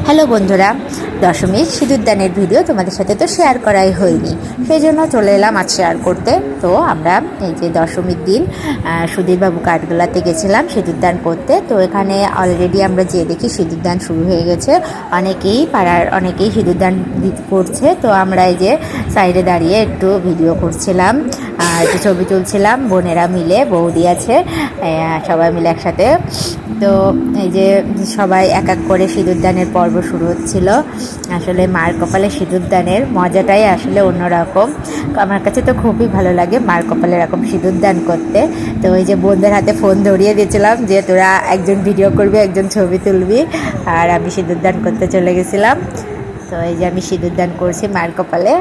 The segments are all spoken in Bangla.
হ্যালো বন্ধুরা, দশমীর সিঁদুরদানের ভিডিও তোমাদের সাথে তো শেয়ার করাই হয়নি, সেই জন্য চলে এলাম আজ শেয়ার করতে। তো আমরা এই যে দশমীর দিন সুধীরবাবু কাঠগোলাতে গেছিলাম সিঁদুরদান করতে। তো এখানে অলরেডি আমরা যেয়ে দেখি সিঁদুরদান শুরু হয়ে গেছে, অনেকেই পাড়ার অনেকেই সিঁদুরদান করছে। তো আমরা এই যে সাইডে দাঁড়িয়ে একটু ভিডিও করছিলাম, একটু ছবি তুলছিলাম, বোনেরা মিলে, বৌদি আছে, সবাই মিলে একসাথে। তো এই যে সবাই এক এক করে সিঁদুরদানের পর্ব শুরু হচ্ছিল। আসলে মার কপালে সিঁদুরদানের মজাটাই আসলে অন্যরকম। আমার কাছে তো খুবই ভালো লাগে মার কপালে এরকম সিঁদুরদান করতে। তো ওই যে বোনদের হাতে ফোন ধরিয়ে দিয়েছিলাম যে তোরা একজন ভিডিও করবি, একজন ছবি তুলবি, আর আমি সিঁদুরদান করতে চলে গেছিলাম। তো এই যে আমি সিঁদুরদান করছি মার কপালে।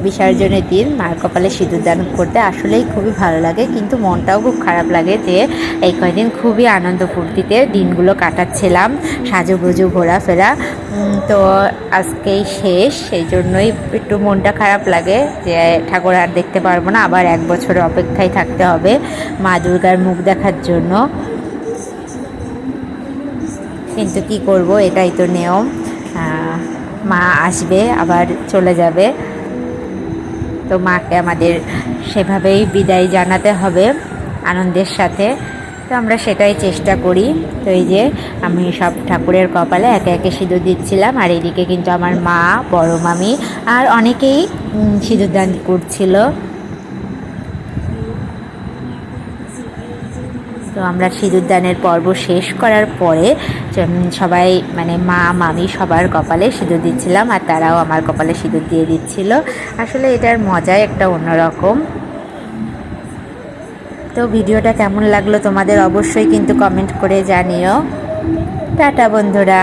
বিসর্জনের দিন মার কপালে সিঁদুরদান করতে আসলেই খুবই ভালো লাগে, কিন্তু মনটাও খুব খারাপ লাগে যে এই কয়দিন খুবই আনন্দ ফুর্তিতে দিনগুলো কাটাচ্ছিলাম, সাজুগুজু ঘোরাফেরা। তো আজকেই শেষ, সেই জন্যই একটু মনটা খারাপ লাগে যে ঠাকুর আর দেখতে পারবো না, আবার এক বছরের অপেক্ষায় থাকতে হবে মা দুর্গার মুখ দেখার জন্য। কিন্তু কি করব, এটাই তো নিয়ম, মা আসবে আবার চলে যাবে। তো মাকে আমাদের সেভাবেই বিদায় জানাতে হবে আনন্দের সাথে। তো আমরা সেটাই চেষ্টা করি। তো এই যে আমি সব ঠাকুরের কপালে একে একে সিঁদুর দিচ্ছিলাম, আর এদিকে কিন্তু আমার মা, বড় মামি আর অনেকেই সিঁদুরদান করছিল। তো আমরা সিঁদুরদানের পর্ব শেষ করার পরে সবাই মানে মা, মামি সবার কপালে সিঁদুর দিচ্ছিলাম, আর তারাও আমার কপালে সিঁদুর দিয়ে দিচ্ছিল। আসলে এটার মজাই একটা অন্যরকম। তো ভিডিওটা কেমন লাগলো তোমাদের অবশ্যই কিন্তু কমেন্ট করে জানিও। টাটা বন্ধুরা।